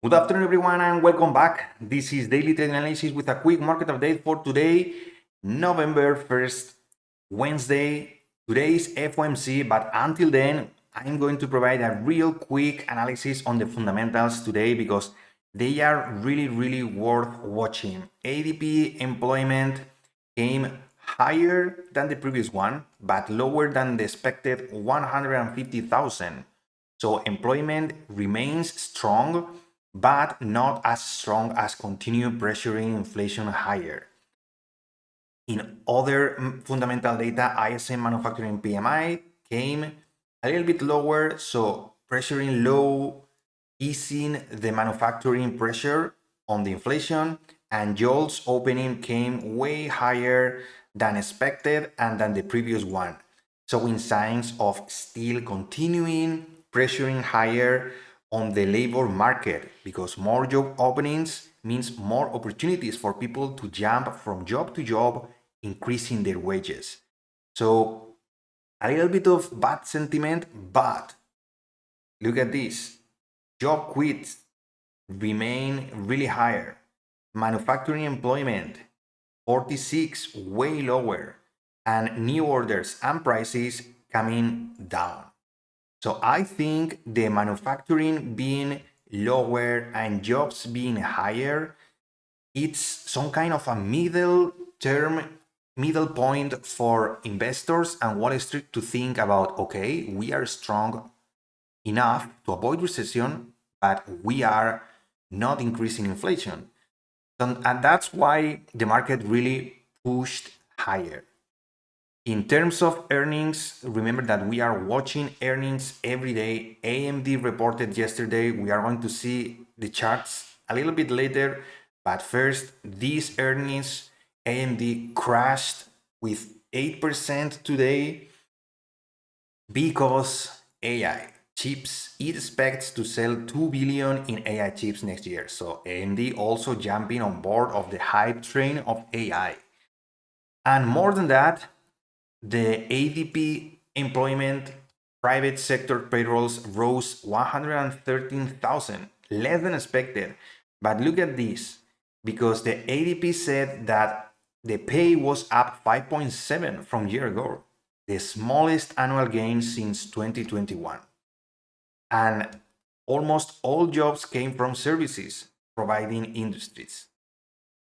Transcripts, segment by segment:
Good afternoon, everyone, and welcome back. This is Daily Trading Analysis with a quick market update for today, November 1st, Wednesday. Today is FOMC, but until then, I'm going to provide a real quick analysis on the fundamentals today because they are really worth watching. ADP employment came higher than the previous one, but lower than the expected 150,000. So employment remains strong, but not as strong as continue pressuring inflation higher. In other fundamental data, ISM manufacturing PMI came a little bit lower, so pressuring low, easing the manufacturing pressure on the inflation, and JOLTS opening came way higher than expected and than the previous one, showing signs of still continuing pressuring higher on the labor market because more job openings means more opportunities for people to jump from job to job, increasing their wages. So a little bit of bad sentiment, but look at this. Job quits remain really higher. Manufacturing employment, 46, way lower. And new orders and prices coming down. So I think the manufacturing being lower and jobs being higher, it's some kind of a middle point for investors and Wall Street to think about, okay, we are strong enough to avoid recession, but we are not increasing inflation. And that's why the market really pushed higher. In terms of earnings, remember that we are watching earnings every day. AMD reported yesterday. We are going to see the charts a little bit later. But first, these earnings, AMD crashed with 8% today because AI chips. It expects to sell 2 billion in AI chips next year. So AMD also jumping on board of the hype train of AI. And more than that, the ADP employment private sector payrolls rose 113,000, less than expected. But look at this, because the ADP said that the pay was up 5.7 from a year ago, the smallest annual gain since 2021. And almost all jobs came from services, providing industries.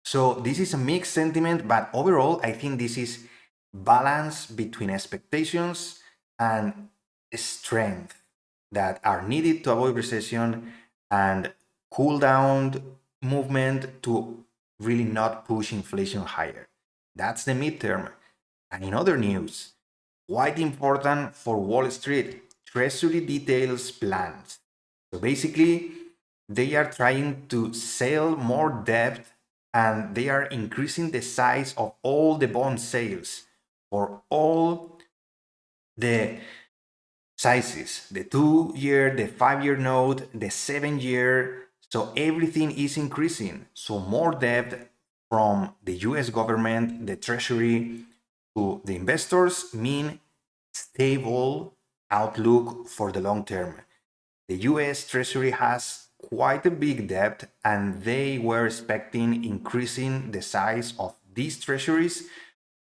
So this is a mixed sentiment, but overall, I think this is balance between expectations and strength that are needed to avoid recession and cool down movement to really not push inflation higher. That's the midterm. And in other news, quite important for Wall Street, Treasury details plans. So basically, they are trying to sell more debt and they are increasing the size of all the bond sales for all the sizes, the 2-year, the 5-year note, the 7-year. So everything is increasing. So more debt from the US government, the Treasury to the investors mean stable outlook for the long term. The US Treasury has quite a big debt and they were expecting increasing the size of these treasuries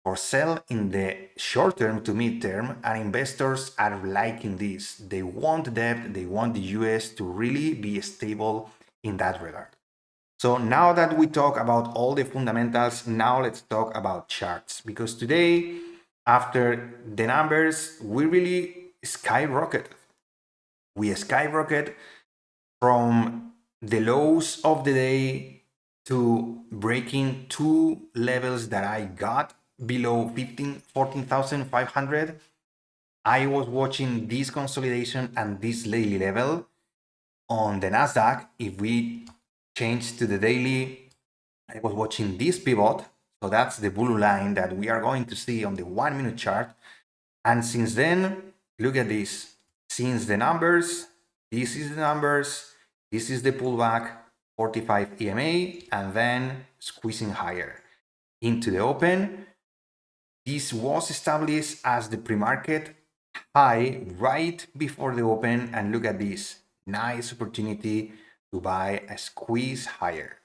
for sell in the short term to mid term, and investors are liking this. They want debt, they want the US to really be stable in that regard. So now that we talk about all the fundamentals, now let's talk about charts, because today, after the numbers, we really skyrocketed. We skyrocket from the lows of the day to breaking two levels that I got below 14,500. I was watching this consolidation and this daily level on the Nasdaq. If we change to the daily, I was watching this pivot. So that's the blue line that we are going to see on the 1-minute chart. And since then, look at this. Since the numbers, this is the numbers, this is the pullback, 45 EMA, and then squeezing higher into the open. This was established as the pre-market high right before the open, and look at this nice opportunity to buy a squeeze higher.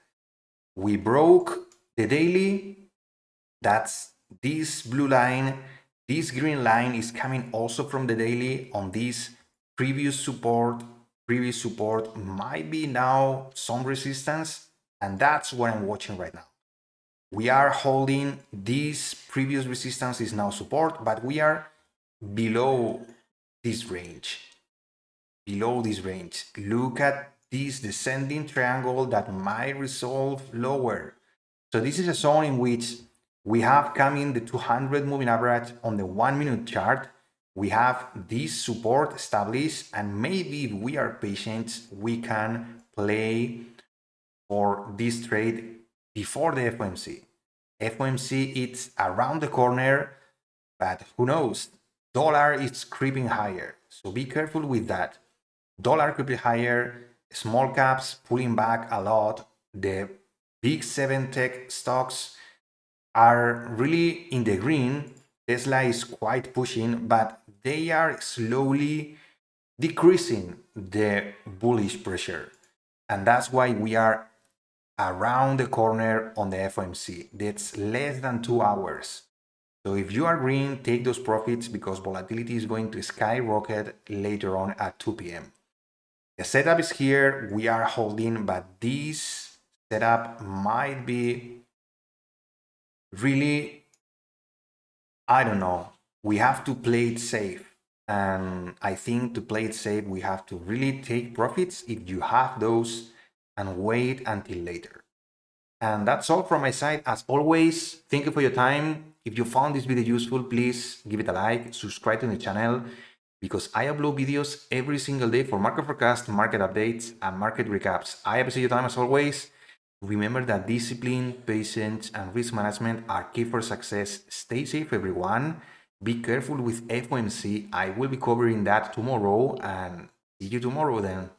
We broke the daily. That's this blue line. This green line is coming also from the daily on this previous support. Previous support might be now some resistance, and that's what I'm watching right now. We are holding this previous resistance is now support, but we are below this range. Below this range. Look at this descending triangle that might resolve lower. So this is a zone in which we have coming the 200 moving average on the 1 minute chart. We have this support established, and maybe if we are patient, we can play for this trade before the FOMC. FOMC, it's around the corner, but who knows? Dollar is creeping higher, so be careful with that. Dollar creeping higher, small caps pulling back a lot. The big 7 tech stocks are really in the green. Tesla is quite pushing, but they are slowly decreasing the bullish pressure. And that's why we are around the corner on the FOMC. That's less than 2 hours. So if you are green, take those profits because volatility is going to skyrocket later on at 2 p.m. The setup is here, we are holding, but this setup might be really, I don't know, we have to play it safe. And I think to play it safe, we have to really take profits if you have those and wait until later. And that's all from my side. As always, thank you for your time. If you found this video useful, please give it a like, subscribe to the channel, because I upload videos every single day for market forecast, market updates, and market recaps. I appreciate your time as always. Remember that discipline, patience, and risk management are key for success. Stay safe, everyone. Be careful with FOMC. I will be covering that tomorrow, and see you tomorrow then.